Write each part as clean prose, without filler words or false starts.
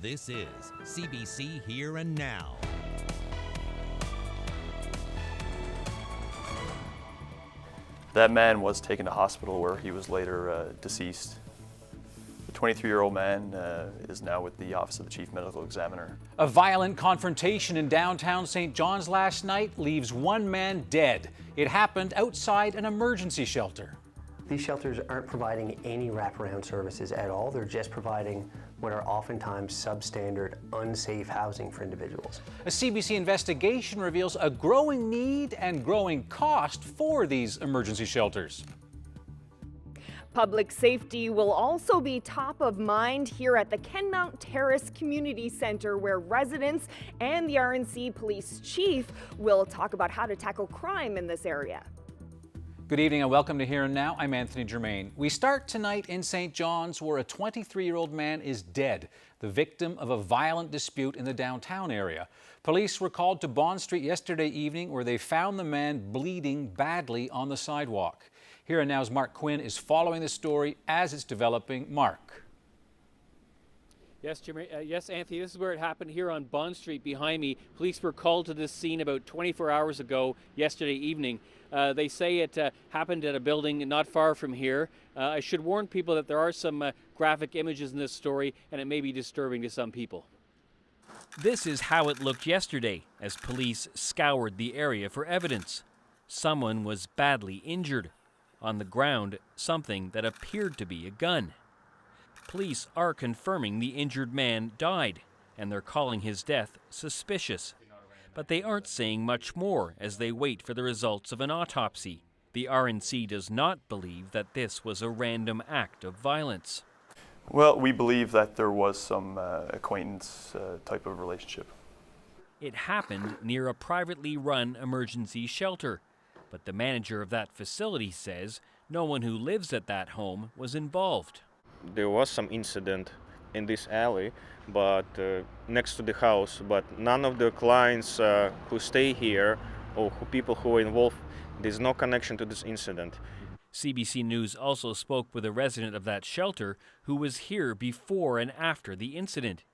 This is CBC Here and Now. That man was taken to hospital where he was later deceased. The 23-year-old man is now with the Office of the Chief Medical Examiner. A violent confrontation in downtown St. John's last night leaves one man dead. It happened outside an emergency shelter. These shelters aren't providing any wraparound services at all. They're just providing what are oftentimes substandard, unsafe housing for individuals. A CBC investigation reveals a growing need and growing cost for these emergency shelters. Public safety will also be top of mind here at the Kenmount Terrace Community Center, where residents and the RNC police chief will talk about how to tackle crime in this area. Good evening and welcome to Here and Now. I'm Anthony Germain. We start tonight in St. John's, where a 23-year-old man is dead, the victim of a violent dispute in the downtown area. Police were called to Bond Street yesterday evening, where they found the man bleeding badly on the sidewalk. Here and Now's Mark Quinn is following the story as it's developing. Mark. Yes, yes, Anthony, this is where it happened here on Bond Street behind me. Police were called to this scene about 24 hours ago yesterday evening. They say it happened at a building not far from here. I should warn people that there are some graphic images in this story, and it may be disturbing to some people. This is how it looked yesterday as police scoured the area for evidence. Someone was badly injured. On the ground, something that appeared to be a gun. Police are confirming the injured man died, and they're calling his death suspicious. But they aren't saying much more as they wait for the results of an autopsy. The RNC does not believe that this was a random act of violence. Well, we believe that there was some acquaintance type of relationship. It happened near a privately run emergency shelter. But the manager of that facility says no one who lives at that home was involved. There was some incident in this alley, but next to the house, but none of the clients who stay here or people who are involved, there's no connection to this incident. CBC News also spoke with a resident of that shelter who was here before and after the incident.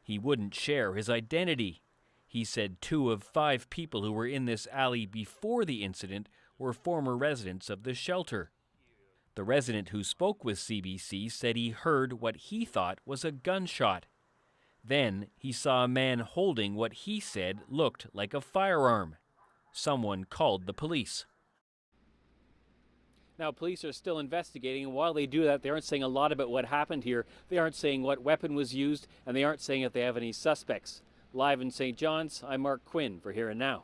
He wouldn't share his identity. He said 2 of 5 people who were in this alley before the incident were former residents of the shelter. The resident who spoke with CBC said he heard what he thought was a gunshot. Then he saw a man holding what he said looked like a firearm. Someone called the police. Now, police are still investigating, and while they do that, they aren't saying a lot about what happened here. They aren't saying what weapon was used, and they aren't saying if they have any suspects. Live in St. John's, I'm Mark Quinn for Here and Now.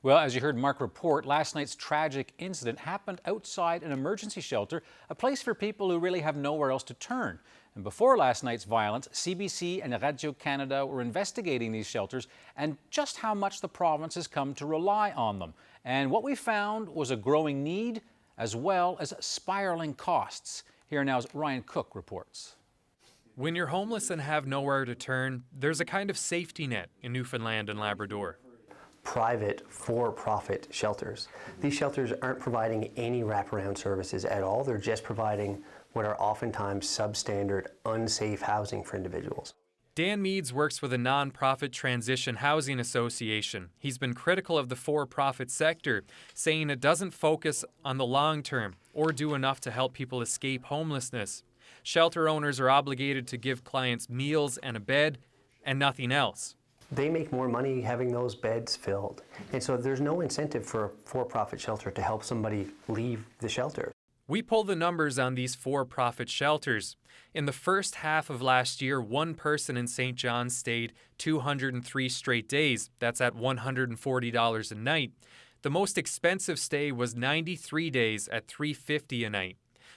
Well, as you heard Mark report, last night's tragic incident happened outside an emergency shelter, a place for people who really have nowhere else to turn. And before last night's violence, CBC and Radio-Canada were investigating these shelters and just how much the province has come to rely on them. And what we found was a growing need as well as spiraling costs. Here Now's Ryan Cook reports. When you're homeless and have nowhere to turn, there's a kind of safety net in Newfoundland and Labrador. Private, for-profit shelters. These shelters aren't providing any wraparound services at all. They're just providing what are oftentimes substandard, unsafe housing for individuals. Dan Meads works with a non-profit Transition Housing Association. He's been critical of the for-profit sector, saying it doesn't focus on the long term or do enough to help people escape homelessness. Shelter owners are obligated to give clients meals and a bed and nothing else. They make more money having those beds filled. And so there's no incentive for a for-profit shelter to help somebody leave the shelter. We pulled the numbers on these for-profit shelters. In the first half of last year, one person in St. John's stayed 203 straight days. That's at $140 a night. The most expensive stay was 93 days at $350 a night.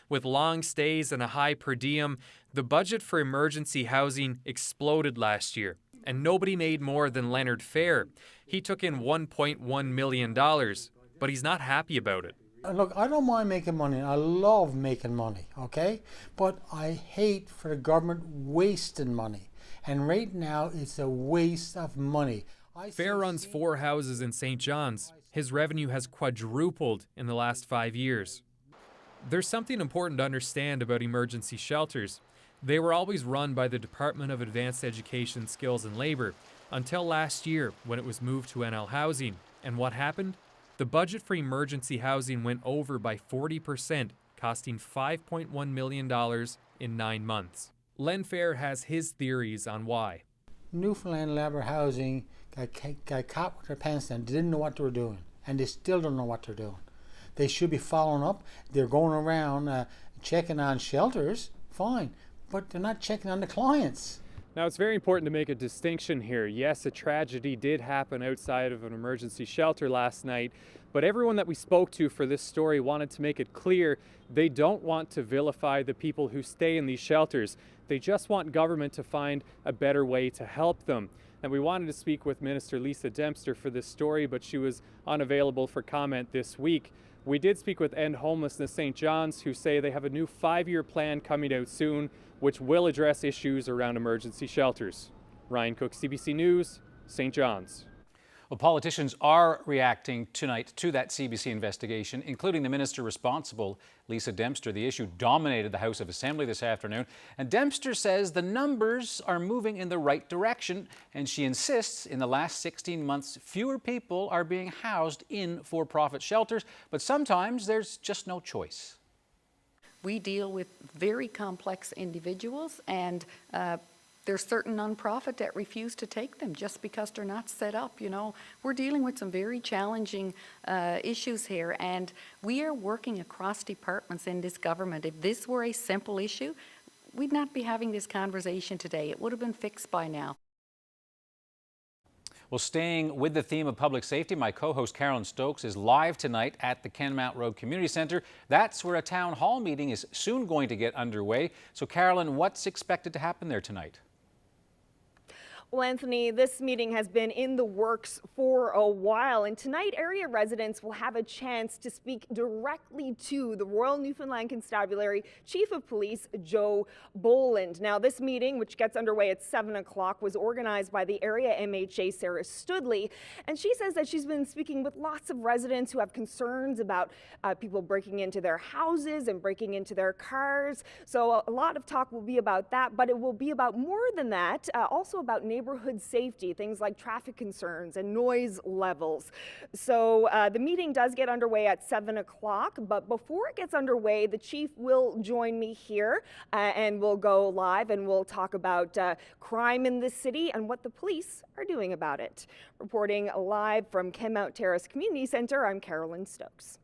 With long stays and a high per diem, the budget for emergency housing exploded last year, and nobody made more than Leonard Fair. He took in $1.1 million, but he's not happy about it. Look, I don't mind making money. I love making money, okay? But I hate for the government wasting money. And right now, it's a waste of money. Fair runs 4 houses in St. John's. His revenue has quadrupled in the last 5 years. There's something important to understand about emergency shelters. They were always run by the Department of Advanced Education, Skills and Labor, until last year when it was moved to NL Housing. And what happened? The budget for emergency housing went over by 40%, costing $5.1 million in 9 months. Len Fair has his theories on why. Newfoundland and Labrador housing got caught with their pants down. They didn't know what they were doing, and they still don't know what they're doing. They should be following up. They're going around checking on shelters, fine, but they're not checking on the clients. Now, it's very important to make a distinction here. Yes, a tragedy did happen outside of an emergency shelter last night, but everyone that we spoke to for this story wanted to make it clear they don't want to vilify the people who stay in these shelters. They just want government to find a better way to help them. And we wanted to speak with Minister Lisa Dempster for this story, but she was unavailable for comment this week. We did speak with End Homelessness St. John's, who say they have a new 5-year plan coming out soon, which will address issues around emergency shelters. Ryan Cook, CBC News, St. John's. Well, politicians are reacting tonight to that CBC investigation, including the minister responsible, Lisa Dempster. The issue dominated the House of Assembly this afternoon, and Dempster says the numbers are moving in the right direction, and she insists in the last 16 months fewer people are being housed in for-profit shelters, but sometimes there's just no choice. We deal with very complex individuals, and there's certain nonprofit that refuse to take them just because they're not set up. You know, we're dealing with some very challenging issues here, and we are working across departments in this government. If this were a simple issue, we'd not be having this conversation today. It would have been fixed by now. Well, staying with the theme of public safety, my co-host Carolyn Stokes is live tonight at the Kenmount Road Community Centre. That's where a town hall meeting is soon going to get underway. So, Carolyn, what's expected to happen there tonight? Well, Anthony, this meeting has been in the works for a while, and tonight area residents will have a chance to speak directly to the Royal Newfoundland Constabulary Chief of Police, Joe Boland. Now, this meeting, which gets underway at 7 o'clock, was organized by the area MHA, Sarah Studley, and she says that she's been speaking with lots of residents who have concerns about people breaking into their houses and breaking into their cars. So a lot of talk will be about that, but it will be about more than that, also about neighborhood safety, things like traffic concerns and noise levels. So the meeting does get underway at 7 o'clock, but before it gets underway, the chief will join me here and we'll go live and we'll talk about crime in the city and what the police are doing about it. Reporting live from Kenmount Terrace Community Centre, I'm Carolyn Stokes.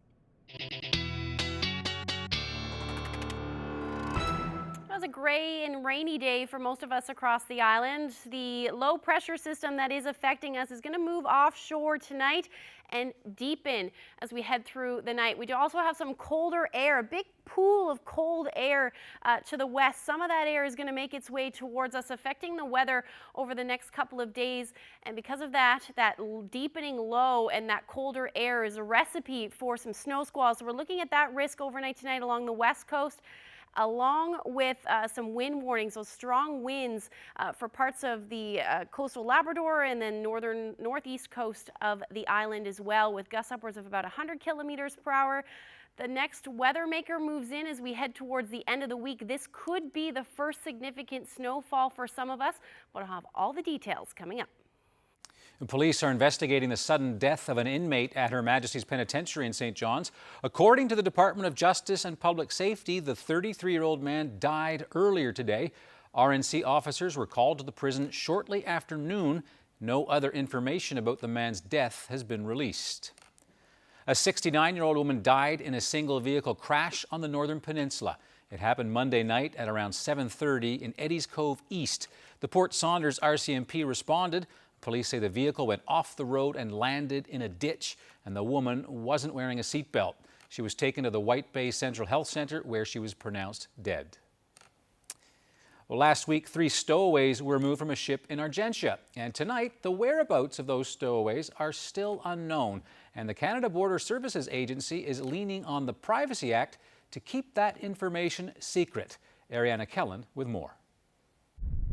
It was a gray and rainy day for most of us across the island. The low pressure system that is affecting us is going to move offshore tonight and deepen as we head through the night. We do also have some colder air, a big pool of cold air to the west. Some of that air is going to make its way towards us, affecting the weather over the next couple of days. And because of that, that deepening low and that colder air is a recipe for some snow squalls. So we're looking at that risk overnight tonight along the west coast, along with some wind warnings, those strong winds for parts of the coastal Labrador and then northeast coast of the island as well, with gusts upwards of about 100 kilometers per hour. The next weather maker moves in as we head towards the end of the week. This could be the first significant snowfall for some of us, but I'll have all the details coming up. Police are investigating the sudden death of an inmate at Her Majesty's Penitentiary in St. John's. According to the Department of Justice and Public Safety, the 33-year-old man died earlier today. RNC officers were called to the prison shortly after noon. No other information about the man's death has been released. A 69-year-old woman died in a single vehicle crash on the Northern Peninsula. It happened Monday night at around 7:30 in Eddies Cove East. The Port Saunders RCMP responded. Police say the vehicle went off the road and landed in a ditch, and the woman wasn't wearing a seatbelt. She was taken to the White Bay Central Health Centre, where she was pronounced dead. Well, last week, 3 stowaways were removed from a ship in Argentia, and tonight, the whereabouts of those stowaways are still unknown, and the Canada Border Services Agency is leaning on the Privacy Act to keep that information secret. Ariana Kellen with more.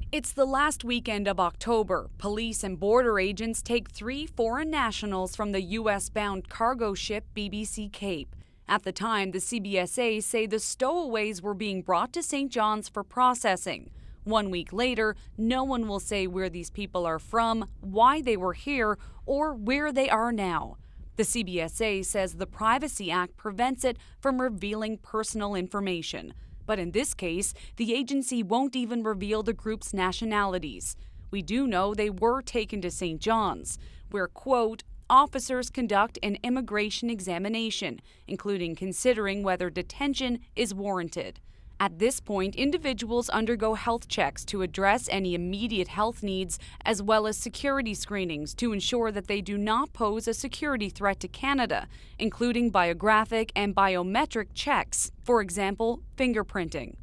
It's the last weekend of October. Police and border agents take 3 foreign nationals from the U.S.-bound cargo ship BBC Cape. At the time, the CBSA say the stowaways were being brought to St. John's for processing. 1 week later, no one will say where these people are from, why they were here, or where they are now. The CBSA says the Privacy Act prevents it from revealing personal information. But in this case, the agency won't even reveal the group's nationalities. We do know they were taken to St. John's, where, quote, officers conduct an immigration examination, including considering whether detention is warranted. At this point, individuals undergo health checks to address any immediate health needs, as well as security screenings to ensure that they do not pose a security threat to Canada, including biographic and biometric checks, for example, fingerprinting.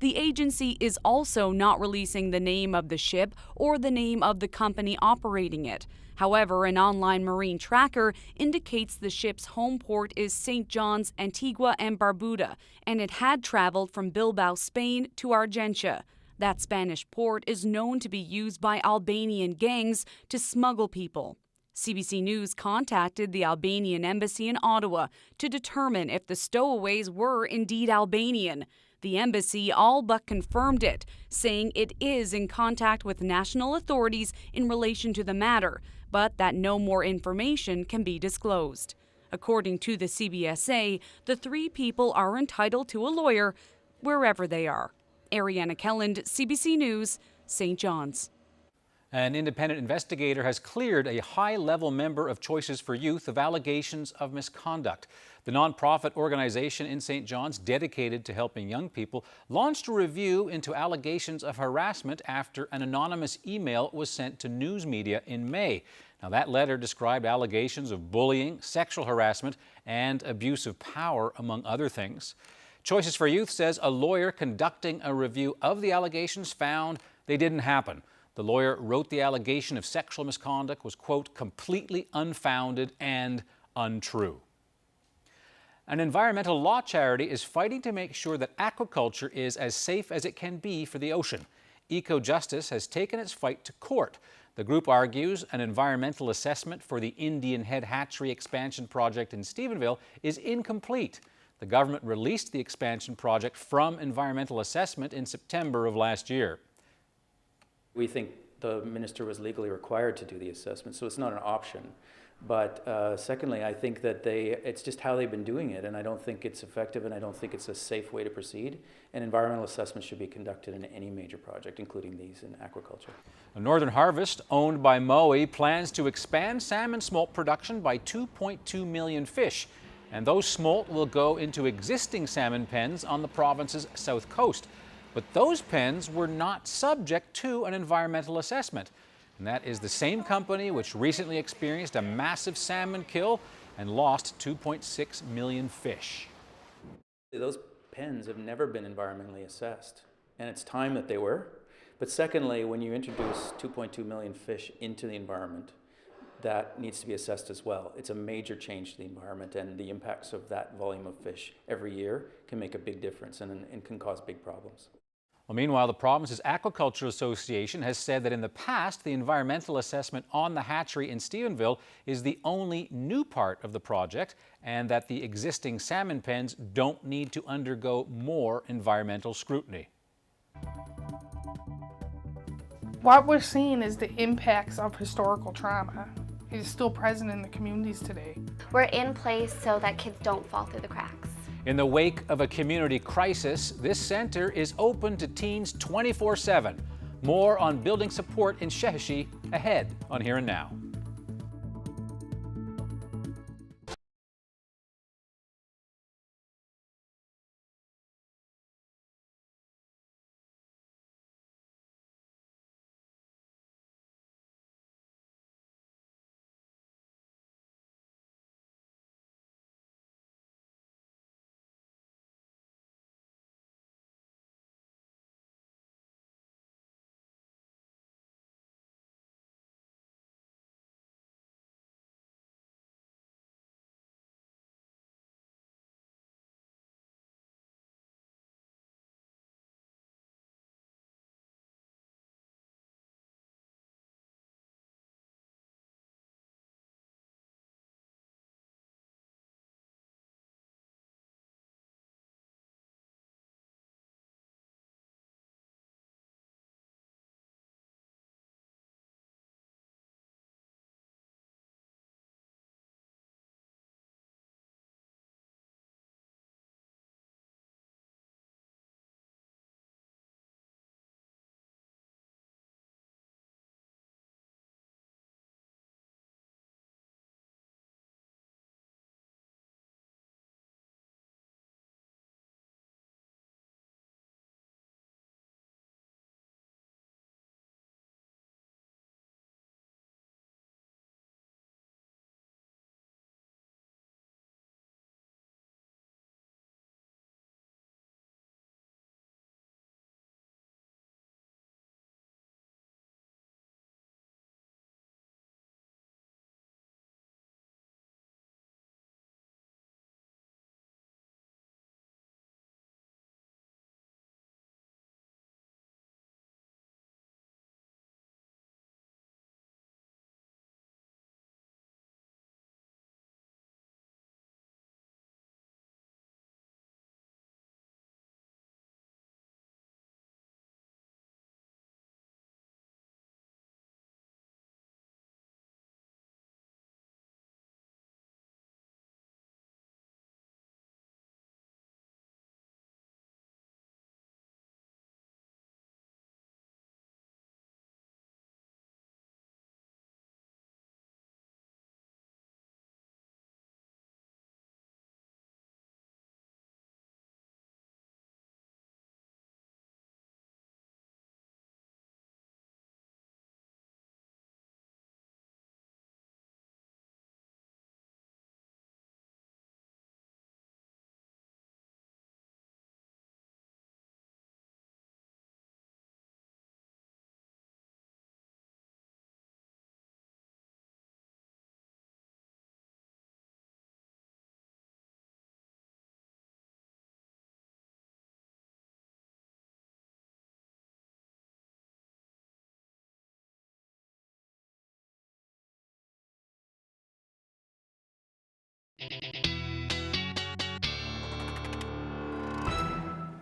The agency is also not releasing the name of the ship or the name of the company operating it. However, an online marine tracker indicates the ship's home port is St. John's, Antigua and Barbuda, and it had traveled from Bilbao, Spain to Argentia. That Spanish port is known to be used by Albanian gangs to smuggle people. CBC News contacted the Albanian embassy in Ottawa to determine if the stowaways were indeed Albanian. The embassy all but confirmed it, saying it is in contact with national authorities in relation to the matter, but that no more information can be disclosed. According to the CBSA, the 3 people are entitled to a lawyer wherever they are. Ariana Kelland, CBC News, St. John's. An independent investigator has cleared a high-level member of Choices for Youth of allegations of misconduct. The nonprofit organization in St. John's, dedicated to helping young people, launched a review into allegations of harassment after an anonymous email was sent to news media in May. Now, that letter described allegations of bullying, sexual harassment, and abuse of power, among other things. Choices for Youth says a lawyer conducting a review of the allegations found they didn't happen. The lawyer wrote the allegation of sexual misconduct was, quote, completely unfounded and untrue. An environmental law charity is fighting to make sure that aquaculture is as safe as it can be for the ocean. Eco-Justice has taken its fight to court. The group argues an environmental assessment for the Indian Head Hatchery expansion project in Stephenville is incomplete. The government released the expansion project from environmental assessment in September of last year. We think the minister was legally required to do the assessment, so it's not an option. But secondly, I think that it's just how they've been doing it, and I don't think it's effective, and I don't think it's a safe way to proceed. And environmental assessment should be conducted in any major project, including these in aquaculture. Northern Harvest, owned by Moe, plans to expand salmon smolt production by 2.2 million fish. And those smolt will go into existing salmon pens on the province's south coast. But those pens were not subject to an environmental assessment. And that is the same company which recently experienced a massive salmon kill and lost 2.6 million fish. Those pens have never been environmentally assessed, and it's time that they were. But secondly, when you introduce 2.2 million fish into the environment, that needs to be assessed as well. It's a major change to the environment, and the impacts of that volume of fish every year can make a big difference and can cause big problems. Well, meanwhile, the province's Aquaculture Association has said that in the past, the environmental assessment on the hatchery in Stephenville is the only new part of the project, and that the existing salmon pens don't need to undergo more environmental scrutiny. What we're seeing is the impacts of historical trauma. It is still present in the communities today. We're in place so that kids don't fall through the cracks. In the wake of a community crisis, this center is open to teens 24/7. More on building support in Sheshatshiu ahead on Here and Now.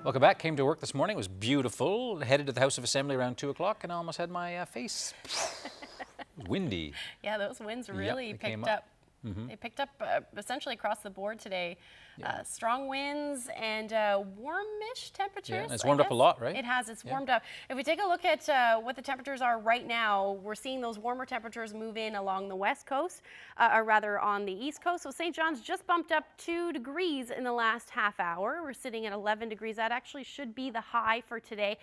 Welcome back. Came to work this morning. It was beautiful. Headed to the House of Assembly around 2 o'clock and I almost had my face. It was windy. Yeah, those winds really picked up. They picked up essentially across the board today. Strong winds and warmish temperatures. Yeah, and it's warmed up a lot, right? It has. It's warmed up. If we take a look at what the temperatures are right now, we're seeing those warmer temperatures move in along the west coast, or rather on the east coast. So St. John's just bumped up 2 degrees in the last half hour. We're sitting at 11 degrees. That actually should be the high for today.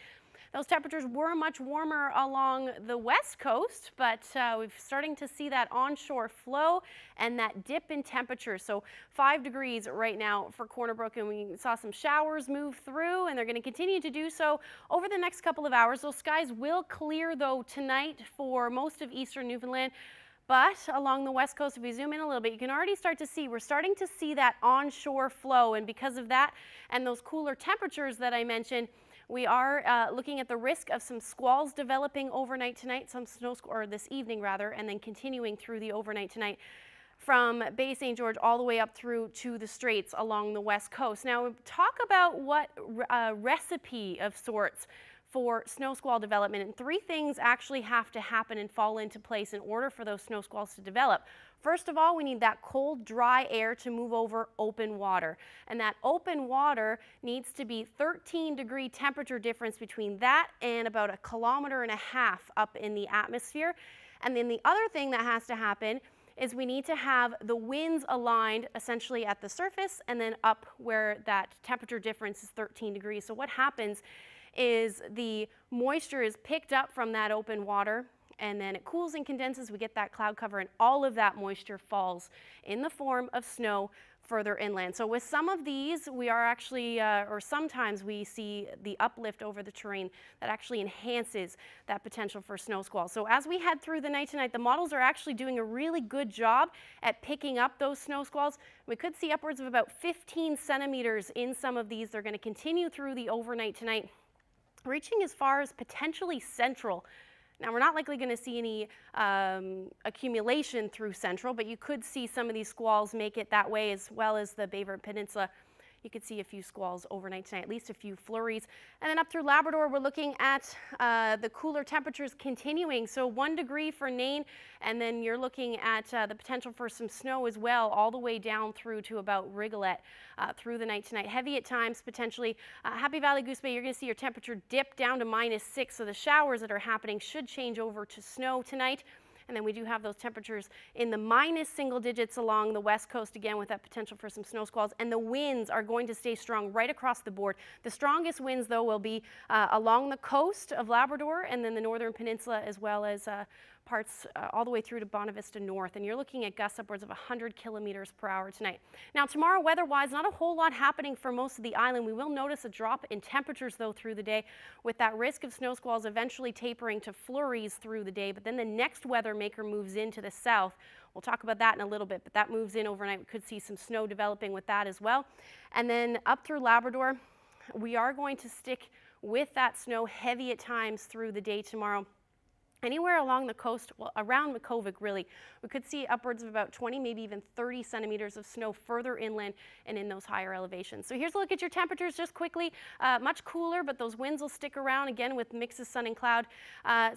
Those temperatures were much warmer along the west coast, but we're starting to see that onshore flow and that dip in temperature. So 5 degrees right now for Corner Brook, and we saw some showers move through, and they're going to continue to do so over the next couple of hours. Those skies will clear, though, tonight for most of eastern Newfoundland. But along the west coast, if we zoom in a little bit, you can already start to see, we're starting to see that onshore flow. And because of that and those cooler temperatures that I mentioned, we are looking at the risk of some squalls developing overnight tonight, some snow, or this evening rather, and then continuing through the overnight tonight from Bay St. George all the way up through to the Straits along the west coast. Now, talk about what recipe of sorts for snow squall development, and 3 things actually have to happen and fall into place in order for those snow squalls to develop. First of all, we need that cold, dry air to move over open water. And that open water needs to be 13-degree temperature difference between that and about 1.5 kilometers up in the atmosphere. And then the other thing that has to happen is we need to have the winds aligned essentially at the surface and then up where that temperature difference is 13 degrees. So what happens is the moisture is picked up from that open water, and then it cools and condenses. We get that cloud cover, and all of that moisture falls in the form of snow further inland. So with some of these, we are actually, or sometimes we see the uplift over the terrain that actually enhances that potential for snow squalls. So as we head through the night tonight, the models are actually doing a really good job at picking up those snow squalls. We could see upwards of about 15 centimeters in some of these. They're going to continue through the overnight tonight, reaching as far as potentially central. Now, we're not likely going to see any accumulation through central, but you could see some of these squalls make it that way, as well as the Bay Verte Peninsula. You could see a few squalls overnight tonight, at least a few flurries. And then up through Labrador, we're looking at the cooler temperatures continuing. So 1 degree for Nain, and then you're looking at the potential for some snow as well, all the way down through to about Rigolet through the night tonight. Heavy at times, potentially. Happy Valley, Goose Bay, you're going to see your temperature dip down to -6, so the showers that are happening should change over to snow tonight. And then we do have those temperatures in the minus single digits along the west coast, again with that potential for some snow squalls. And the winds are going to stay strong right across the board. The strongest winds, though, will be along the coast of Labrador and then the northern peninsula, as well as parts all the way through to Bonavista North. And you're looking at gusts upwards of 100 kilometers per hour tonight. Now, tomorrow, weather-wise, not a whole lot happening for most of the island. We will notice a drop in temperatures, though, through the day, with that risk of snow squalls eventually tapering to flurries through the day. But then the next weather maker moves into the south. We'll talk about that in a little bit, but that moves in overnight. We could see some snow developing with that as well. And then up through Labrador, we are going to stick with that snow heavy at times through the day tomorrow. Anywhere along the coast, well, around Makkovik really, we could see upwards of about 20, maybe even 30 centimeters of snow further inland and in those higher elevations. So here's a look at your temperatures just quickly. Much cooler, but those winds will stick around again with mixes of sun and cloud.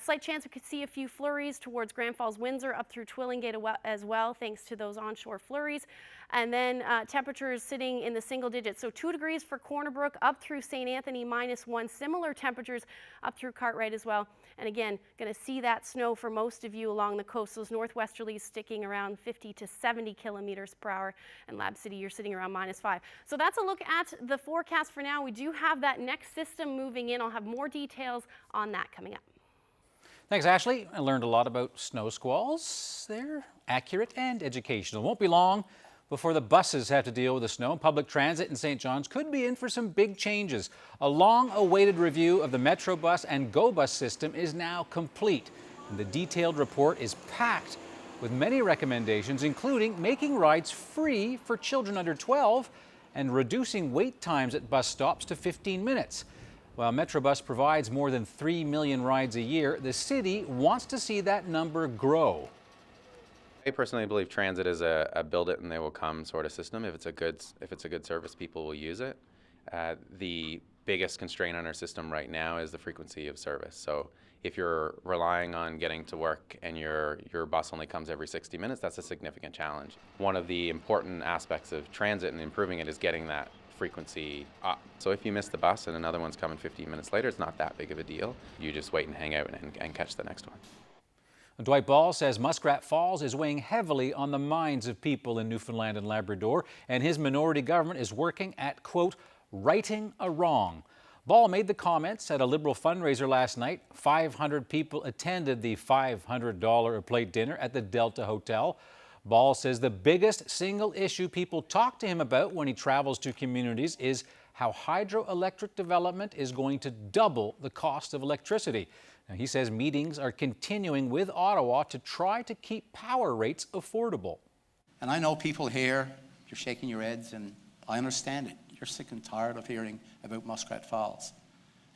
Slight chance we could see a few flurries towards Grand Falls, Windsor, up through Twillingate as well, thanks to those onshore flurries. And then temperatures sitting in the single digits. So 2 degrees for Corner Brook, up through St. Anthony, -1. Similar temperatures up through Cartwright as well. And again, going to see that snow for most of you along the coast. Those northwesterlies sticking around 50 to 70 kilometers per hour. And Lab City, you're sitting around -5. So that's a look at the forecast for now. We do have that next system moving in. I'll have more details on that coming up. Thanks, Ashley. I learned a lot about snow squalls. They're accurate and educational. It won't be long before the buses have to deal with the snow. Public transit in St. John's could be in for some big changes. A long-awaited review of the Metrobus and GO Bus system is now complete. And the detailed report is packed with many recommendations, including making rides free for children under 12 and reducing wait times at bus stops to 15 minutes. While Metrobus provides more than 3 million rides a year, the city wants to see that number grow. I personally believe transit is a build it and they will come sort of system. If it's a good service, people will use it. The biggest constraint on our system right now is the frequency of service. So if you're relying on getting to work and your bus only comes every 60 minutes, that's a significant challenge. One of the important aspects of transit and improving it is getting that frequency up. So if you miss the bus and another one's coming 15 minutes later, it's not that big of a deal. You just wait and hang out and catch the next one. Dwight Ball says Muskrat Falls is weighing heavily on the minds of people in Newfoundland and Labrador, and his minority government is working at, quote, righting a wrong. Ball made the comments at a Liberal fundraiser last night. 500 people attended the $500 a plate dinner at the Delta Hotel. Ball says the biggest single issue people talk to him about when he travels to communities is how hydroelectric development is going to double the cost of electricity. Now, he says meetings are continuing with Ottawa to try to keep power rates affordable. And I know people here, you're shaking your heads, and I understand it. You're sick and tired of hearing about Muskrat Falls.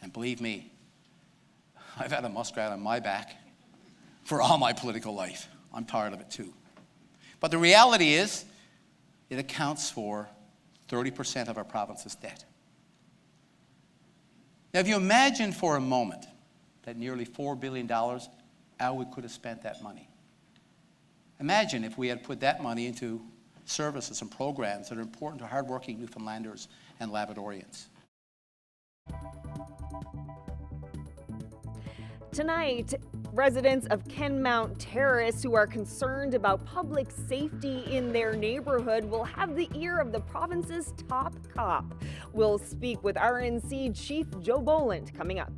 And believe me, I've had a muskrat on my back for all my political life. I'm tired of it too. But the reality is, it accounts for 30% of our province's debt. Now, if you imagine for a moment that nearly $4 billion, how we could have spent that money. Imagine if we had put that money into services and programs that are important to hardworking Newfoundlanders and Labradorians. Tonight, residents of Kenmount Terrace who are concerned about public safety in their neighborhood will have the ear of the province's top cop. We'll speak with RNC Chief Joe Boland coming up.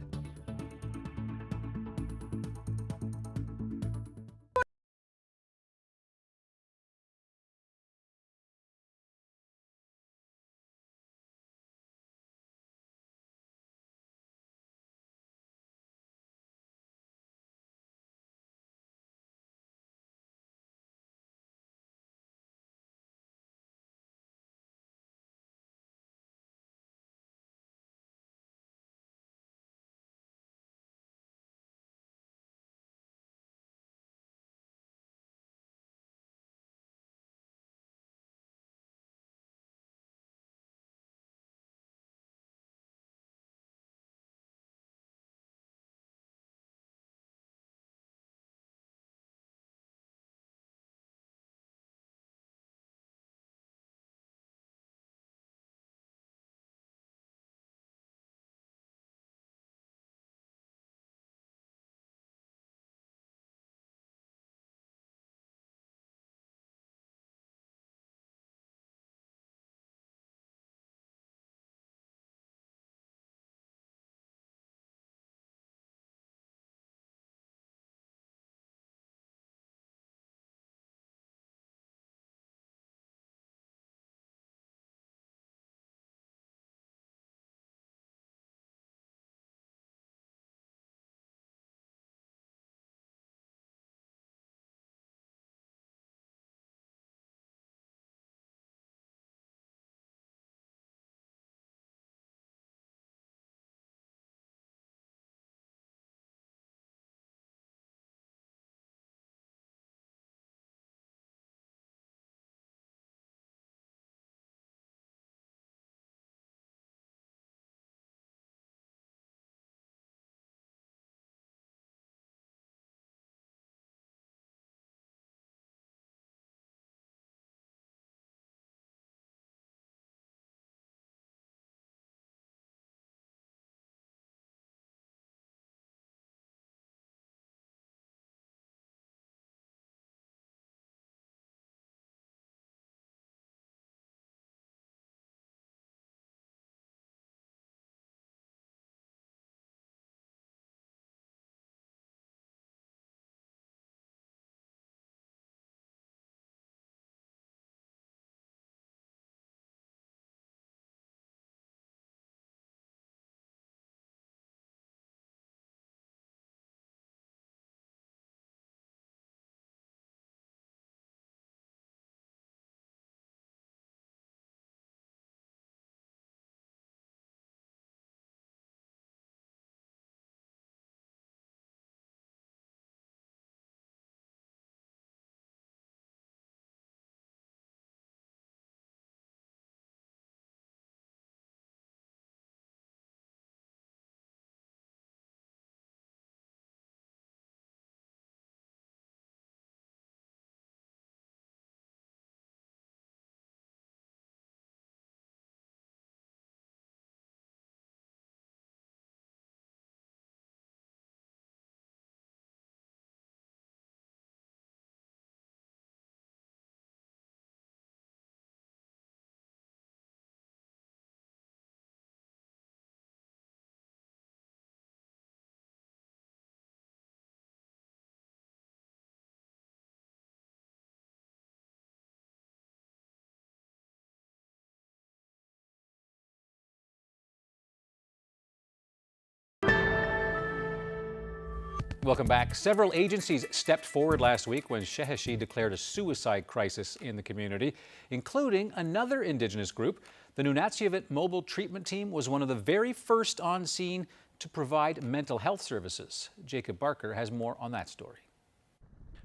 Welcome back. Several agencies stepped forward last week when Sheshatshiu declared a suicide crisis in the community, including another Indigenous group. The Nunatsiavut Mobile Treatment Team was one of the very first on scene to provide mental health services. Jacob Barker has more on that story.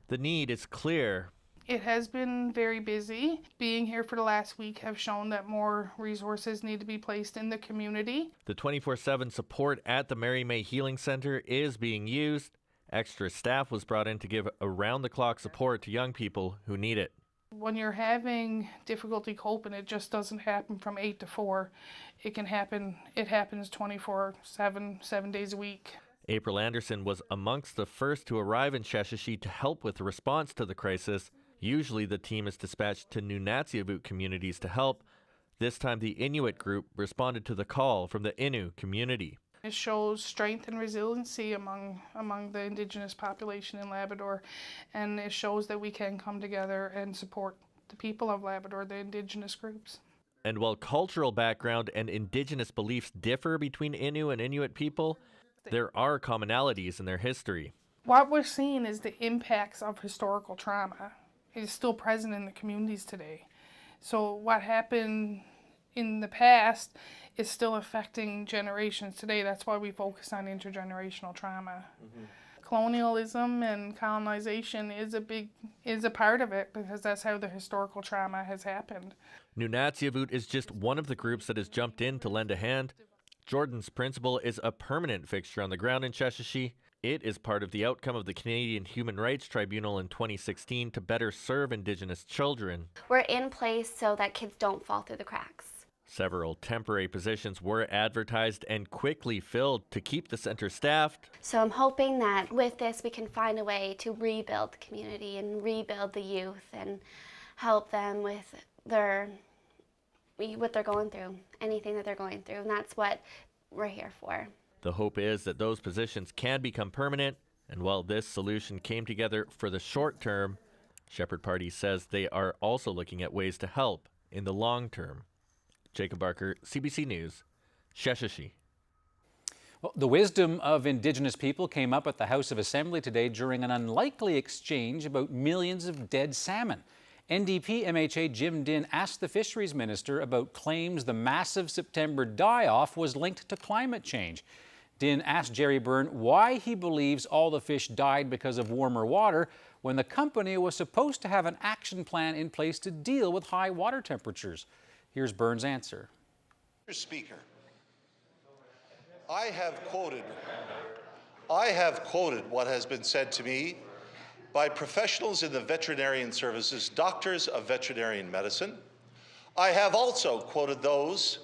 The need is clear. It has been very busy. Being here for the last week have shown that more resources need to be placed in the community. The 24/7 support at the Mary May Healing Center is being used. Extra staff was brought in to give around-the-clock support to young people who need it. When you're having difficulty coping, it just doesn't happen from 8 to 4. It happens 24/7, 7 days a week. April Anderson was amongst the first to arrive in Sheshatshiu to help with the response to the crisis. Usually the team is dispatched to Nunatsiavut communities to help. This time the Inuit group responded to the call from the Innu community. It shows strength and resiliency among the Indigenous population in Labrador, and it shows that we can come together and support the people of Labrador, the Indigenous groups. And while cultural background and Indigenous beliefs differ between Innu and Inuit people, there are commonalities in their history. What we're seeing is the impacts of historical trauma is still present in the communities today. So what happened in the past is still affecting generations today. That's why we focus on intergenerational trauma. Colonialism and colonization is a part of it, because that's how the historical trauma has happened. Nunatsiavut is just one of the groups that has jumped in to lend a hand. Jordan's principle is a permanent fixture on the ground in Sheshatshiu. It is part of the outcome of the Canadian Human Rights Tribunal in 2016 to better serve Indigenous children. We're in place so that kids don't fall through the cracks. Several temporary positions were advertised and quickly filled to keep the center staffed. So I'm hoping that with this we can find a way to rebuild the community and rebuild the youth and help them with what they're going through, anything that they're going through, and that's what we're here for. The hope is that those positions can become permanent, and while this solution came together for the short term, Shepherd Party says they are also looking at ways to help in the long term. Jacob Barker, CBC News, Sheshatshiu. Well, the wisdom of Indigenous people came up at the House of Assembly today during an unlikely exchange about millions of dead salmon. NDP MHA Jim Dinh asked the Fisheries Minister about claims the massive September die-off was linked to climate change. Dinh asked Gerry Byrne why he believes all the fish died because of warmer water when the company was supposed to have an action plan in place to deal with high water temperatures. Here's Byrne's answer. Mr. Speaker, I have quoted what has been said to me by professionals in the veterinarian services, doctors of veterinarian medicine. I have also quoted those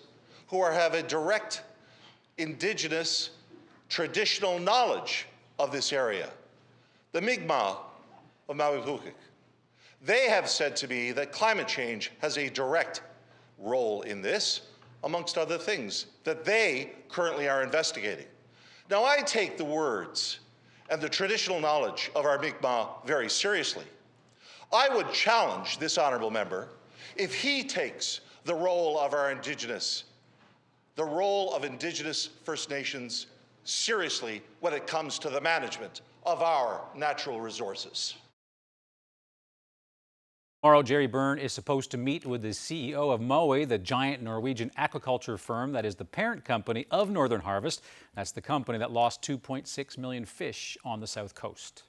who have a direct Indigenous traditional knowledge of this area, the Mi'kmaq of Maui-Pukuk. They have said to me that climate change has a direct role in this, amongst other things, that they currently are investigating. Now, I take the words and the traditional knowledge of our Mi'kmaq very seriously. I would challenge this honourable member if he takes the role of Indigenous First Nations seriously when it comes to the management of our natural resources. Tomorrow, Gerry Byrne is supposed to meet with the CEO of Mowi, the giant Norwegian aquaculture firm that is the parent company of Northern Harvest. That's the company that lost 2.6 million fish on the south coast.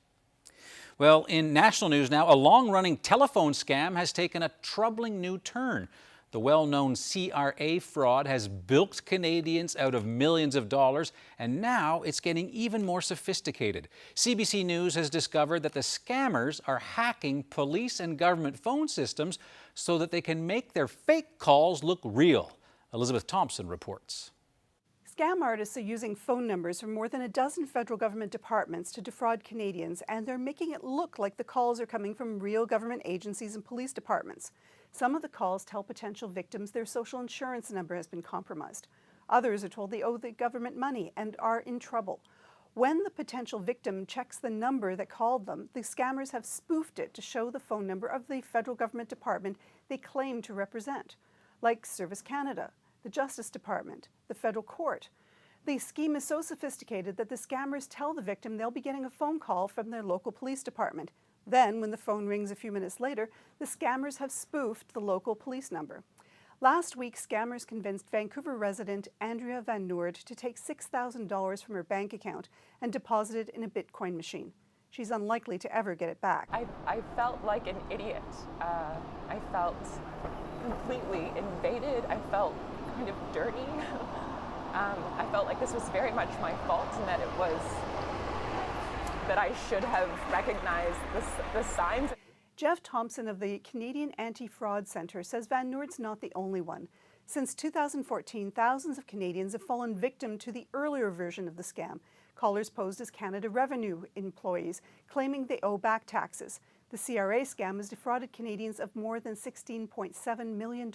Well, in national news now, a long-running telephone scam has taken a troubling new turn. The well-known CRA fraud has bilked Canadians out of millions of dollars, and now it's getting even more sophisticated. CBC News has discovered that the scammers are hacking police and government phone systems so that they can make their fake calls look real. Elizabeth Thompson reports. Scam artists are using phone numbers from more than a dozen federal government departments to defraud Canadians, and they're making it look like the calls are coming from real government agencies and police departments. Some of the calls tell potential victims their social insurance number has been compromised. Others are told they owe the government money and are in trouble. When the potential victim checks the number that called them, the scammers have spoofed it to show the phone number of the federal government department they claim to represent, like Service Canada, the Justice Department, the federal court. The scheme is so sophisticated that the scammers tell the victim they'll be getting a phone call from their local police department. Then, when the phone rings a few minutes later, the scammers have spoofed the local police number. Last week, scammers convinced Vancouver resident Andrea Van Noord to take $6,000 from her bank account and deposit it in a Bitcoin machine. She's unlikely to ever get it back. I felt like an idiot. I felt completely invaded. I felt kind of dirty. I felt like this was very much my fault and that I should have recognized the signs. Jeff Thompson of the Canadian Anti-Fraud Centre says Van Noord's not the only one. Since 2014, thousands of Canadians have fallen victim to the earlier version of the scam. Callers posed as Canada Revenue employees, claiming they owe back taxes. The CRA scam has defrauded Canadians of more than $16.7 million.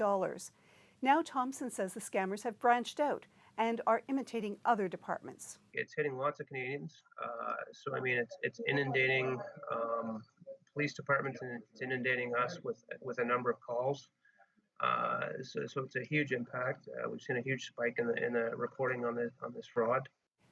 Now Thompson says the scammers have branched out and are imitating other departments. It's hitting lots of Canadians. So I mean, it's inundating police departments and it's inundating us with a number of calls. So it's a huge impact. We've seen a huge spike in the reporting on this fraud.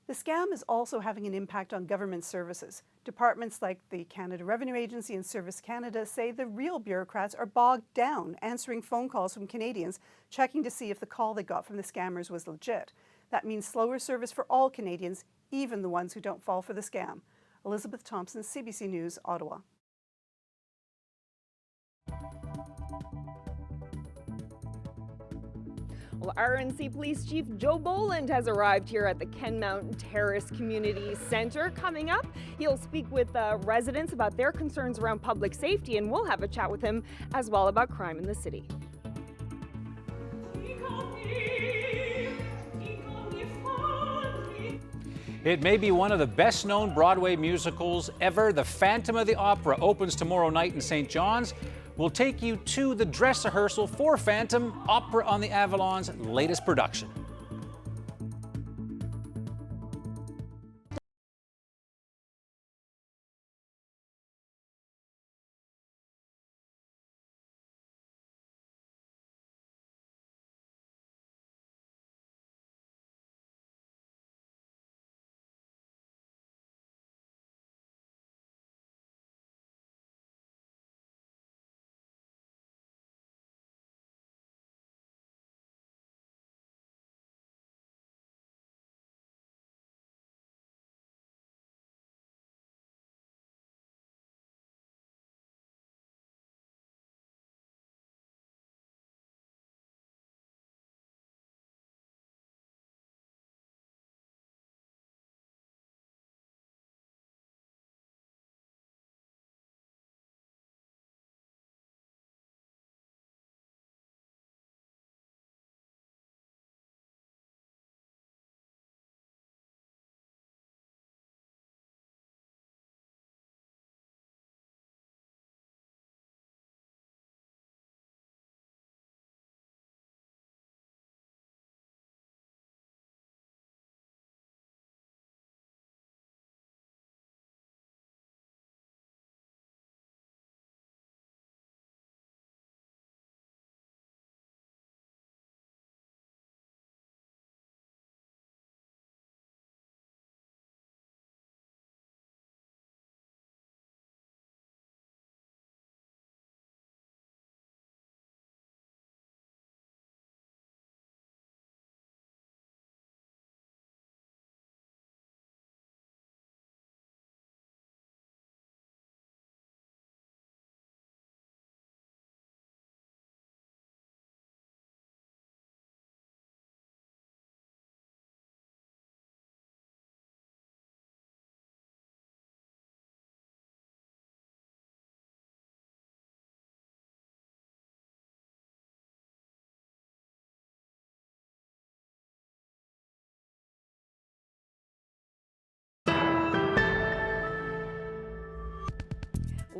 The scam is also having an impact on government services. Departments like the Canada Revenue Agency and Service Canada say the real bureaucrats are bogged down answering phone calls from Canadians, checking to see if the call they got from the scammers was legit. That means slower service for all Canadians, even the ones who don't fall for the scam. Elizabeth Thompson, CBC News, Ottawa. Well, RNC Police Chief Joe Boland has arrived here at the Kenmount Terrace Community Centre. Coming up, he'll speak with residents about their concerns around public safety, and we'll have a chat with him as well about crime in the city. It may be one of the best-known Broadway musicals ever. The Phantom of the Opera opens tomorrow night in St. John's. We'll take you to the dress rehearsal for Phantom, Opera on the Avalon's latest production.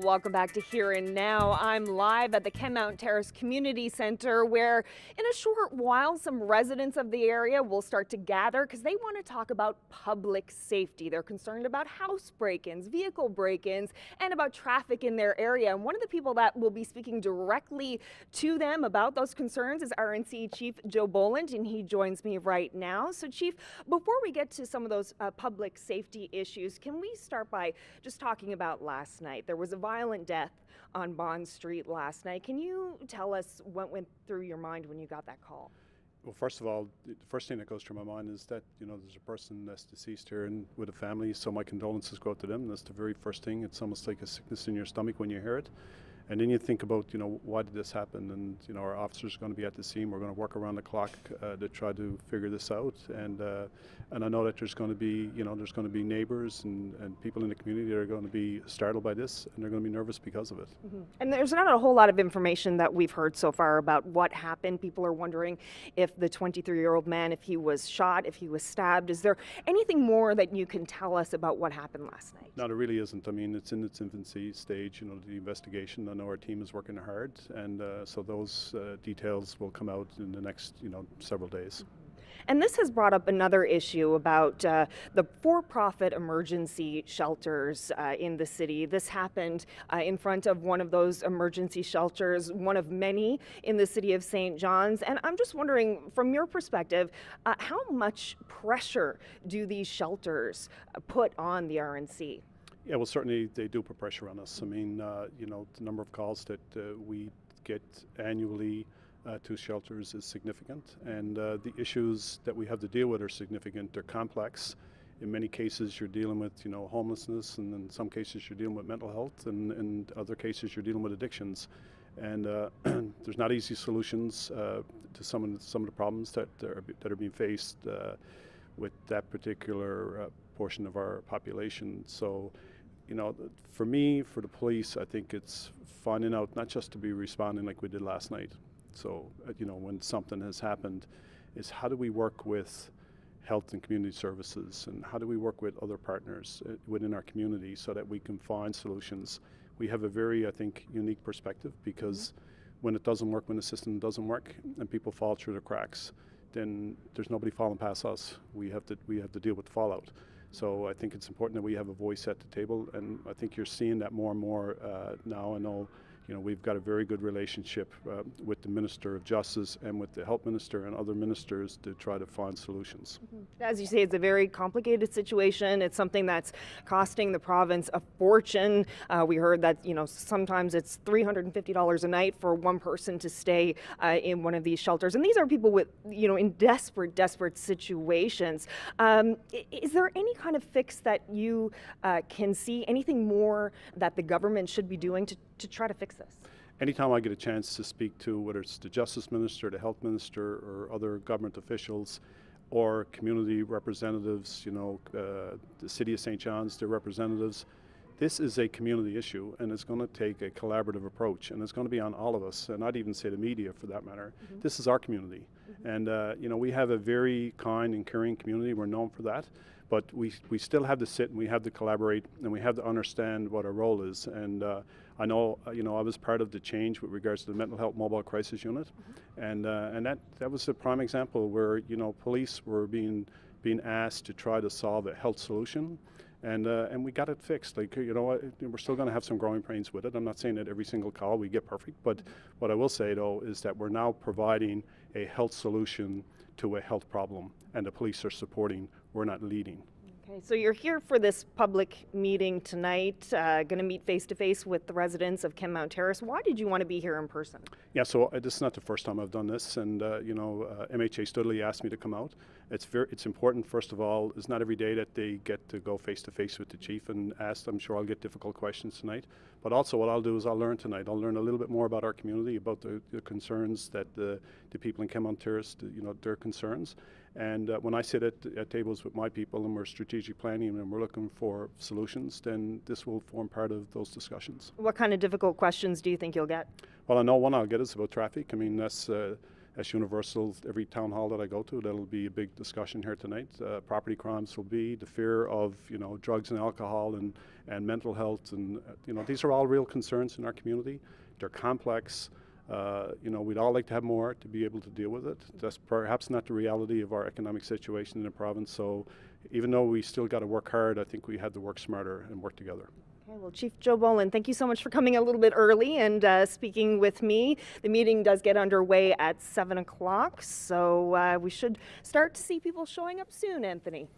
Welcome back to Here and Now. I'm live at the Kenmount Terrace Community Center where in a short while some residents of the area will start to gather because they want to talk about public safety. They're concerned about house break-ins, vehicle break-ins, and about traffic in their area. And one of the people that will be speaking directly to them about those concerns is RNC Chief Joe Boland, and he joins me right now. So Chief, before we get to some of those public safety issues, can we start by just talking about last night? There was a violent death on Bond Street last night. Can you tell us what went through your mind when you got that call? Well, first of all, the first thing that goes through my mind is that, there's a person that's deceased here and with a family, so my condolences go out to them. That's the very first thing. It's almost like a sickness in your stomach when you hear it. And then you think about, why did this happen? And, our officers are going to be at the scene. We're going to work around the clock to try to figure this out. And I know that there's going to be, there's going to be neighbors and people in the community that are going to be startled by this, and they're going to be nervous because of it. Mm-hmm. And there's not a whole lot of information that we've heard so far about what happened. People are wondering if the 23-year-old man, if he was shot, if he was stabbed. Is there anything more that you can tell us about what happened last night? No, there really isn't. I mean, it's in its infancy stage, the investigation. I know our team is working hard, and so those details will come out in the next, several days. And this has brought up another issue about the for-profit emergency shelters in the city. This happened in front of one of those emergency shelters, one of many in the city of St. John's. And I'm just wondering, from your perspective, how much pressure do these shelters put on the RNC? Yeah, well, certainly they do put pressure on us. I mean, the number of calls that we get annually to shelters is significant, and the issues that we have to deal with are significant. They're complex. In many cases, you're dealing with, homelessness, and in some cases, you're dealing with mental health, and in other cases, you're dealing with addictions. And there's not easy solutions to some of the problems that are being faced with that particular portion of our population. So, for me, for the police, I think it's finding out not just to be responding like we did last night. So, when something has happened, is how do we work with health and community services, and how do we work with other partners within our community so that we can find solutions. We have a very, I think, unique perspective, because when it doesn't work, when the system doesn't work and people fall through the cracks, then there's nobody falling past us. We have to deal with the fallout. So I think it's important that we have a voice at the table, and I think you're seeing that more and more now. I know, we've got a very good relationship with the Minister of Justice and with the Health Minister and other ministers to try to find solutions. Mm-hmm. As you say, it's a very complicated situation. It's something that's costing the province a fortune. We heard that, sometimes it's $350 a night for one person to stay in one of these shelters. And these are people with, in desperate situations. Is there any kind of fix that you can see, anything more that the government should be doing to try to fix this? Anytime I get a chance to speak to, whether it's the Justice Minister, the Health Minister, or other government officials, or community representatives, the City of St. John's, their representatives, this is a community issue, and it's going to take a collaborative approach, and it's going to be on all of us, and I'd even say the media for that matter. Mm-hmm. This is our community, and we have a very kind and caring community. We're known for that. But we still have to sit and we have to collaborate and we have to understand what our role is. And I know, I was part of the change with regards to the Mental Health Mobile Crisis Unit, and that was a prime example where police were being asked to try to solve a health solution, and we got it fixed. Like, we're still going to have some growing pains with it. I'm not saying that every single call we get perfect, but what I will say though is that we're now providing a health solution to a health problem, and the police are supporting. We're not leading. Okay, so you're here for this public meeting tonight, going to meet face-to-face with the residents of Kenmount Terrace. Why did you want to be here in person? Yeah, so this is not the first time I've done this, and MHA Studley asked me to come out. It's important, first of all. It's not every day that they get to go face-to-face with the chief and ask. I'm sure I'll get difficult questions tonight. But also what I'll do is I'll learn tonight. I'll learn a little bit more about our community, about the concerns that the people in Kenmount Terrace, their concerns. And when I sit at tables with my people and we're strategic planning and we're looking for solutions, then this will form part of those discussions. What kind of difficult questions do you think you'll get? Well, I know one I'll get is about traffic. I mean, that's as universal. Every town hall that I go to, that'll be a big discussion here tonight. Property crimes will be, the fear of drugs and alcohol and mental health, and these are all real concerns in our community. They're complex. We'd all like to have more to be able to deal with it. That's perhaps not the reality of our economic situation in the province. So even though we still got to work hard, I think we had to work smarter and work together. Okay, well, Chief Joe Boland, thank you so much for coming a little bit early and speaking with me. The meeting does get underway at 7 o'clock, so we should start to see people showing up soon, Anthony.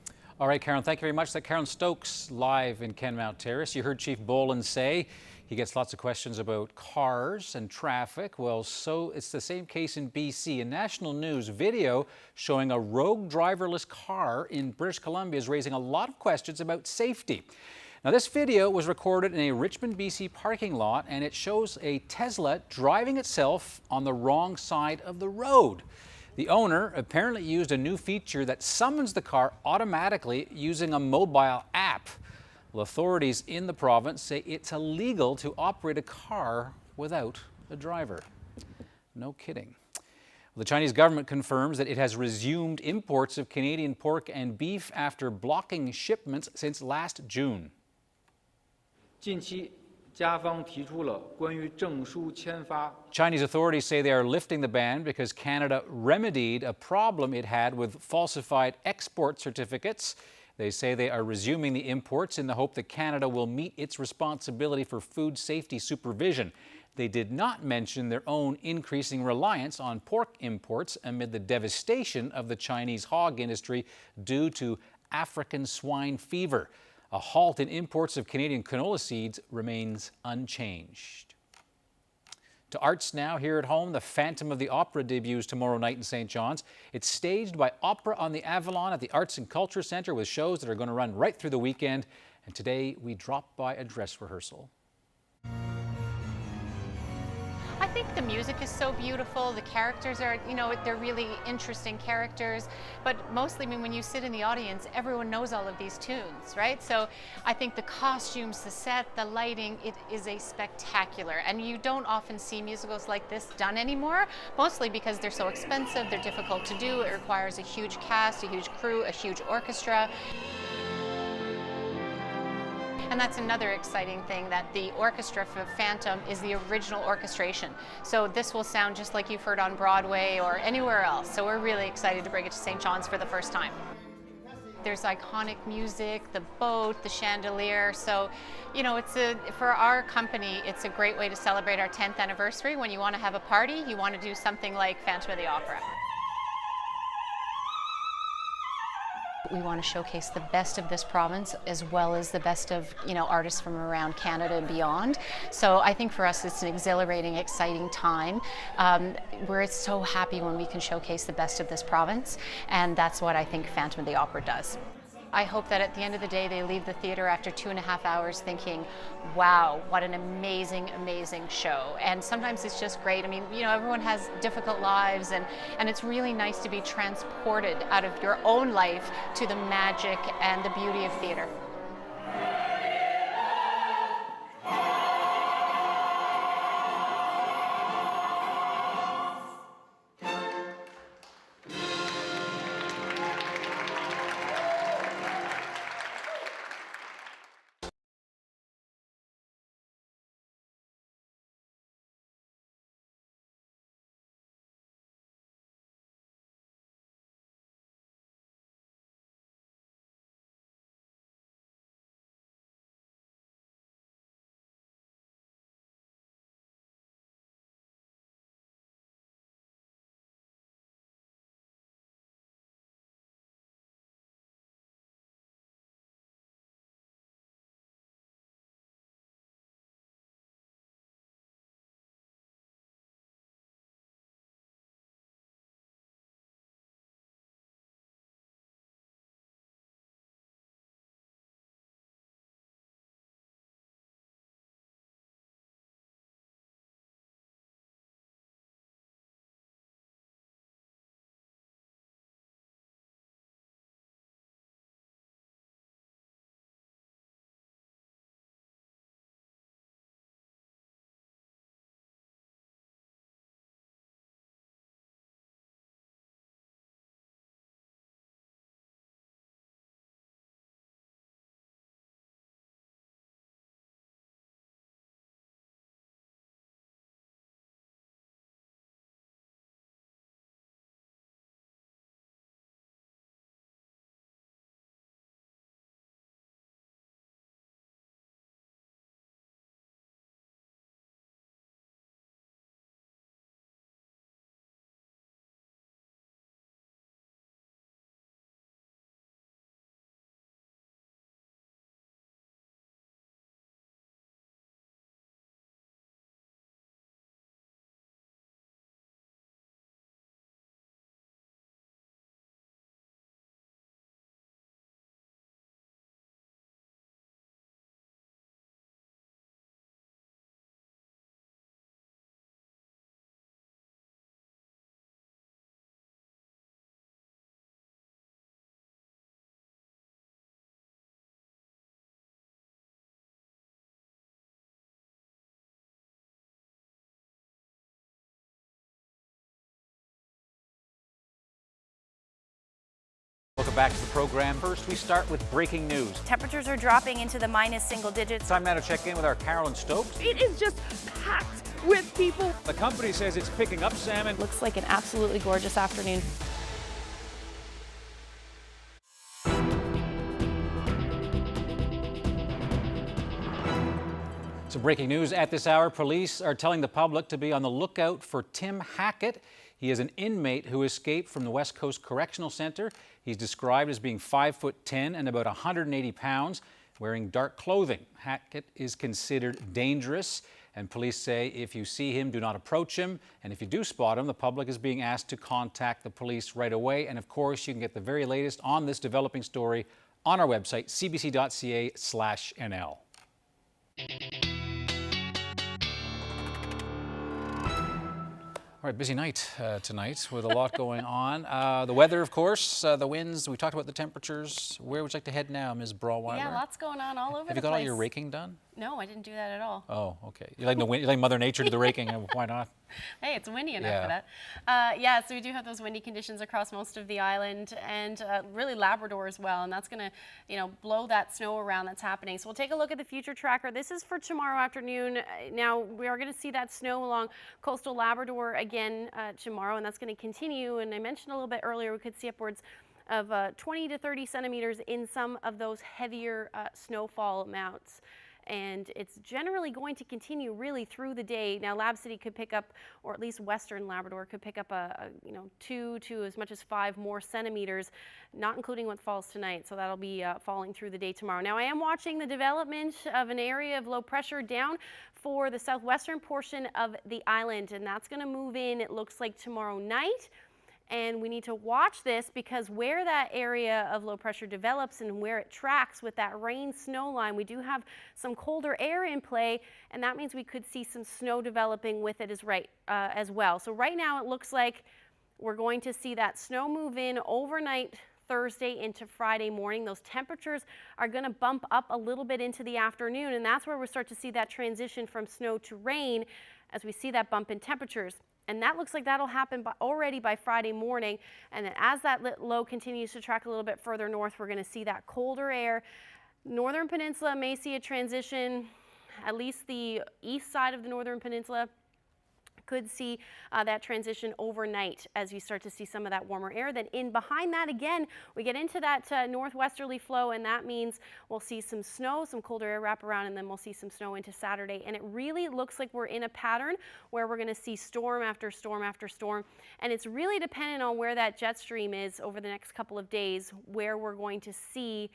All right, Karen, thank you very much. That's Karen Stokes live in Kenmount Terrace. You heard Chief Boland say he gets lots of questions about cars and traffic. Well, so it's the same case in BC. A national news video showing a rogue driverless car in British Columbia is raising a lot of questions about safety. Now, this video was recorded in a Richmond, BC parking lot, and it shows a Tesla driving itself on the wrong side of the road. The owner apparently used a new feature that summons the car automatically using a mobile app. Well, authorities in the province say it's illegal to operate a car without a driver. No kidding. The Chinese government confirms that it has resumed imports of Canadian pork and beef after blocking shipments since last June. Chinese authorities say they are lifting the ban because Canada remedied a problem it had with falsified export certificates. They say they are resuming the imports in the hope that Canada will meet its responsibility for food safety supervision. They did not mention their own increasing reliance on pork imports amid the devastation of the Chinese hog industry due to African swine fever. A halt in imports of Canadian canola seeds remains unchanged. To arts now, here at home, the Phantom of the Opera debuts tomorrow night in St. John's. It's staged by Opera on the Avalon at the Arts and Culture Centre with shows that are going to run right through the weekend. And today we dropped by a dress rehearsal. I think the music is so beautiful. The characters are, they're really interesting characters. But mostly, when you sit in the audience, everyone knows all of these tunes, right? So I think the costumes, the set, the lighting, it is a spectacular. And you don't often see musicals like this done anymore, mostly because they're so expensive, they're difficult to do. It requires a huge cast, a huge crew, a huge orchestra. And that's another exciting thing, that the orchestra for Phantom is the original orchestration. So this will sound just like you've heard on Broadway or anywhere else. So we're really excited to bring it to St. John's for the first time. There's iconic music, the boat, the chandelier. So, for our company, it's a great way to celebrate our 10th anniversary. When you want to have a party, you want to do something like Phantom of the Opera. We want to showcase the best of this province as well as the best of artists from around Canada and beyond. So I think for us it's an exhilarating, exciting time. We're so happy when we can showcase the best of this province, and that's what I think Phantom of the Opera does. I hope that at the end of the day they leave the theatre after 2.5 hours thinking, wow, what an amazing, amazing show. And sometimes it's just great. Everyone has difficult lives, and it's really nice to be transported out of your own life to the magic and the beauty of theatre. Welcome back to the program. First, we start with breaking news. Temperatures are dropping into the minus single digits. Time now to check in with our Carolyn Stokes. It is just packed with people. The company says it's picking up salmon. Looks like an absolutely gorgeous afternoon. Some breaking news at this hour. Police are telling the public to be on the lookout for Tim Hackett. He is an inmate who escaped from the West Coast Correctional Centre. He's described as being 5'10" and about 180 pounds, wearing dark clothing. Hackett is considered dangerous, and police say if you see him, do not approach him. And if you do spot him, the public is being asked to contact the police right away. And of course, you can get the very latest on this developing story on our website, cbc.ca/NL. All right, busy night tonight with a lot going on. The weather, of course, the winds. We talked about the temperatures. Where would you like to head now, Ms. Brawweiler? Yeah, lots going on all over the place. Have you got all your raking done? No, I didn't do that at all. Oh, okay. You like Mother Nature to the raking, and why not? Hey, it's windy enough for that. Yeah, so we do have those windy conditions across most of the island, and really Labrador as well, and that's going to, blow that snow around that's happening. So we'll take a look at the future tracker. This is for tomorrow afternoon. Now we are going to see that snow along coastal Labrador again tomorrow, and that's going to continue. And I mentioned a little bit earlier, we could see upwards of 20 to 30 centimeters in some of those heavier snowfall amounts. And it's generally going to continue really through the day. Now, Lab City could pick up, or at least Western Labrador could pick up 2 to as much as 5 more centimeters, not including what falls tonight. So that'll be falling through the day tomorrow. Now, I am watching the development of an area of low pressure down for the southwestern portion of the island, and that's going to move in, it looks like, tomorrow night. And we need to watch this because where that area of low pressure develops and where it tracks with that rain-snow line, we do have some colder air in play, and that means we could see some snow developing with it as well. So right now it looks like we're going to see that snow move in overnight Thursday into Friday morning. Those temperatures are going to bump up a little bit into the afternoon, and that's where we start to see that transition from snow to rain as we see that bump in temperatures. And that looks like that'll happen already by Friday morning. And then as that low continues to track a little bit further north, we're going to see that colder air. Northern Peninsula may see a transition, at least the east side of the Northern Peninsula could see that transition overnight as you start to see some of that warmer air. Then in behind that again, we get into that northwesterly flow, and that means we'll see some snow, some colder air wrap around, and then we'll see some snow into Saturday. And it really looks like we're in a pattern where we're going to see storm after storm after storm. And it's really dependent on where that jet stream is over the next couple of days, where we're going to see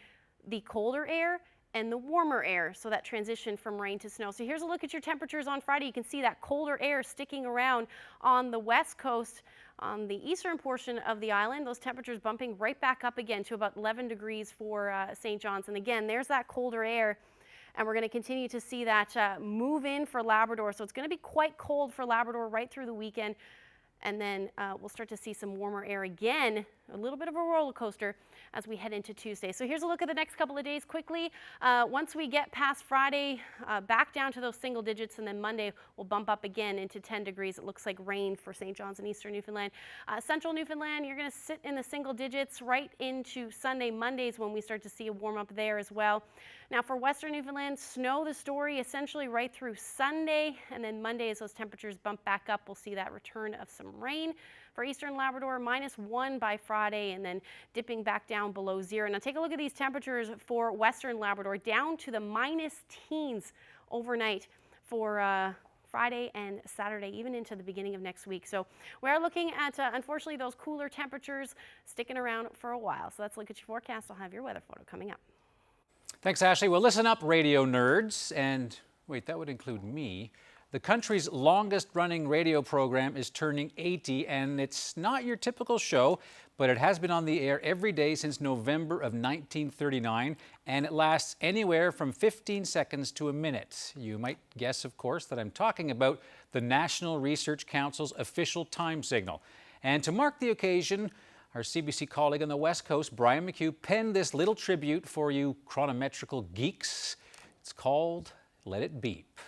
the colder air and the warmer air, so that transition from rain to snow. So here's a look at your temperatures on Friday. You can see that colder air sticking around on the west coast, on the eastern portion of the island. Those temperatures bumping right back up again to about 11 degrees for St. John's. And again, there's that colder air. And we're going to continue to see that move in for Labrador. So it's going to be quite cold for Labrador right through the weekend. And then we'll start to see some warmer air again, a little bit of a roller coaster as we head into Tuesday. So here's a look at the next couple of days quickly. Once we get past Friday, back down to those single digits, and then Monday we'll bump up again into 10 degrees. It looks like rain for St. John's and eastern Newfoundland. Central Newfoundland, you're going to sit in the single digits right into Sunday, Mondays, when we start to see a warm up there as well. Now for western Newfoundland, snow the story essentially right through Sunday, and then Monday as those temperatures bump back up, we'll see that return of some rain. For eastern Labrador, -1 by Friday, and then dipping back down below 0. Now take a look at these temperatures for western Labrador, down to the minus teens overnight for Friday and Saturday, even into the beginning of next week. So we're looking at, unfortunately, those cooler temperatures sticking around for a while. So let's look at your forecast. I'll have your weather photo coming up. Thanks, Ashley. Well, listen up, radio nerds. And wait, that would include me. The country's longest-running radio program is turning 80, and it's not your typical show, but it has been on the air every day since November of 1939, and it lasts anywhere from 15 seconds to a minute. You might guess, of course, that I'm talking about the National Research Council's official time signal. And to mark the occasion, our CBC colleague on the West Coast, Brian McHugh, penned this little tribute for you chronometrical geeks. It's called Let It Beep.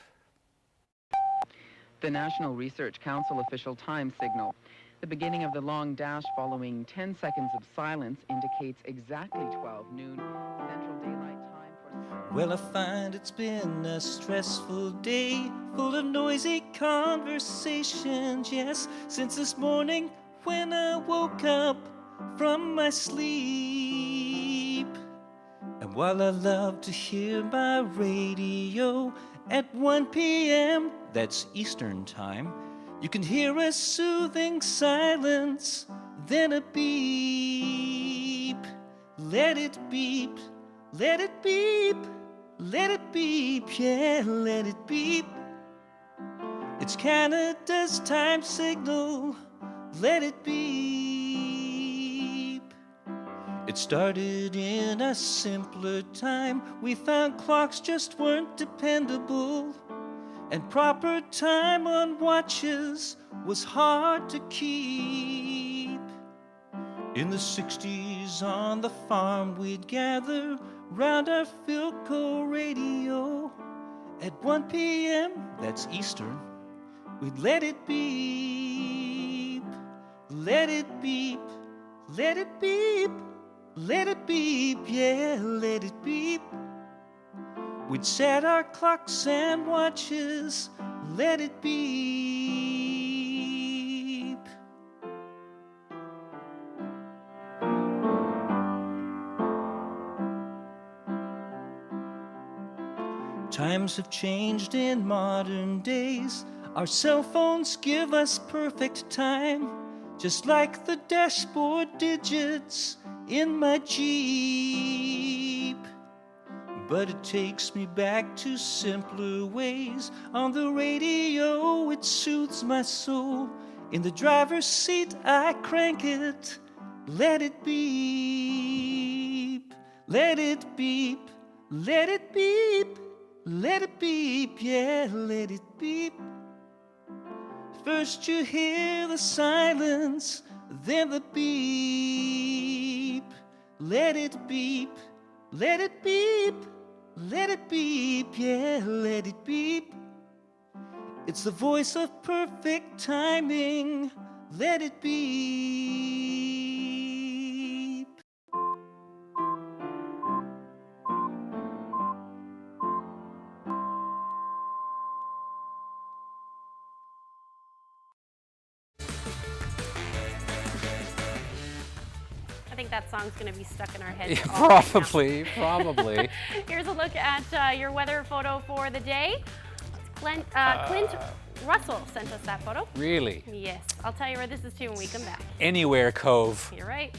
The National Research Council official time signal. The beginning of the long dash following 10 seconds of silence indicates exactly 12 noon Central Daylight Time for... Well, I find it's been a stressful day, full of noisy conversations, yes, since this morning when I woke up from my sleep. And while I love to hear my radio at 1 p.m., that's Eastern Time, you can hear a soothing silence, then a beep. Let it beep, let it beep, let it beep, yeah, let it beep. It's Canada's time signal, let it beep. It started in a simpler time. We found clocks just weren't dependable, and proper time on watches was hard to keep. In the 60s on the farm we'd gather round our Philco radio. At 1 p.m., that's Eastern, we'd let it beep. Let it beep, let it beep, let it beep, yeah, let it beep. We'd set our clocks and watches, let it beep. Times have changed in modern days. Our cell phones give us perfect time, just like the dashboard digits in my Jeep. But it takes me back to simpler ways. On the radio, it soothes my soul. In the driver's seat, I crank it. Let it beep. Let it beep. Let it beep. Let it beep. Yeah, let it beep. First you hear the silence, then the beep. Let it beep. Let it beep. Let it beep, yeah, let it beep. It's the voice of perfect timing. Let it beep. I think that song's going to be stuck in our heads. Yeah, all right now. probably. Here's a look at your weather photo for the day. Clint Russell sent us that photo. Really? Yes. I'll tell you where this is to when we come back. Anywhere Cove. You're right.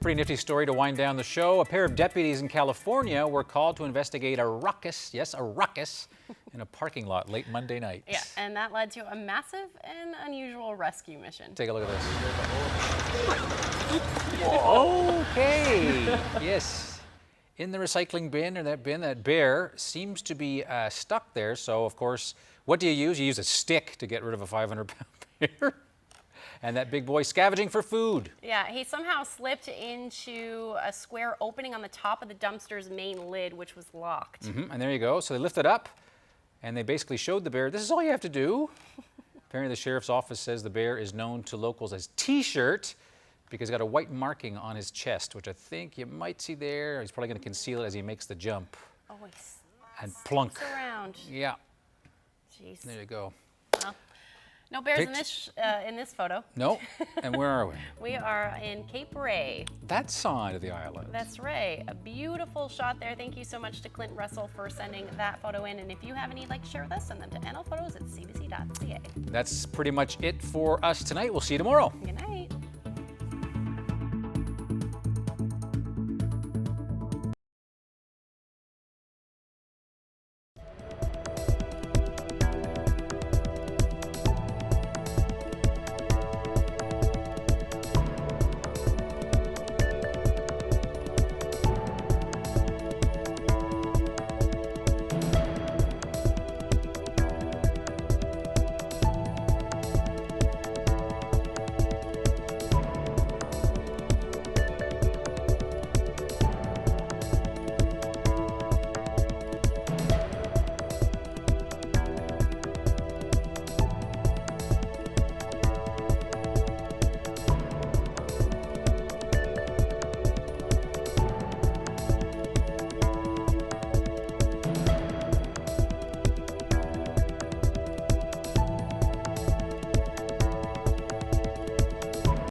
Pretty nifty story to wind down the show. A pair of deputies in California were called to investigate a ruckus, yes, a ruckus, in a parking lot late Monday night. Yeah, and that led to a massive and unusual rescue mission. Take a look at this. Okay, yes. In the recycling bin, or that bin, that bear seems to be stuck there. So, of course, what do you use? You use a stick to get rid of a 500-pound bear. And that big boy scavenging for food. Yeah, he somehow slipped into a square opening on the top of the dumpster's main lid, which was locked. And there you go. So they lift it up, and they basically showed the bear, this is all you have to do. Apparently the sheriff's office says the bear is known to locals as T-shirt because he's got a white marking on his chest, which I think you might see there. He's probably going to conceal it as he makes the jump. Oh, and plunk. Around. Yeah. Jeez. There you go. Well, no bears in this photo. No. And where are we? We are in Cape Ray. That side of the island. That's right. A beautiful shot there. Thank you so much to Clint Russell for sending that photo in. And if you have any you'd like to share with us, send them to nlphotos@cbc.ca. That's pretty much it for us tonight. We'll see you tomorrow. Good night.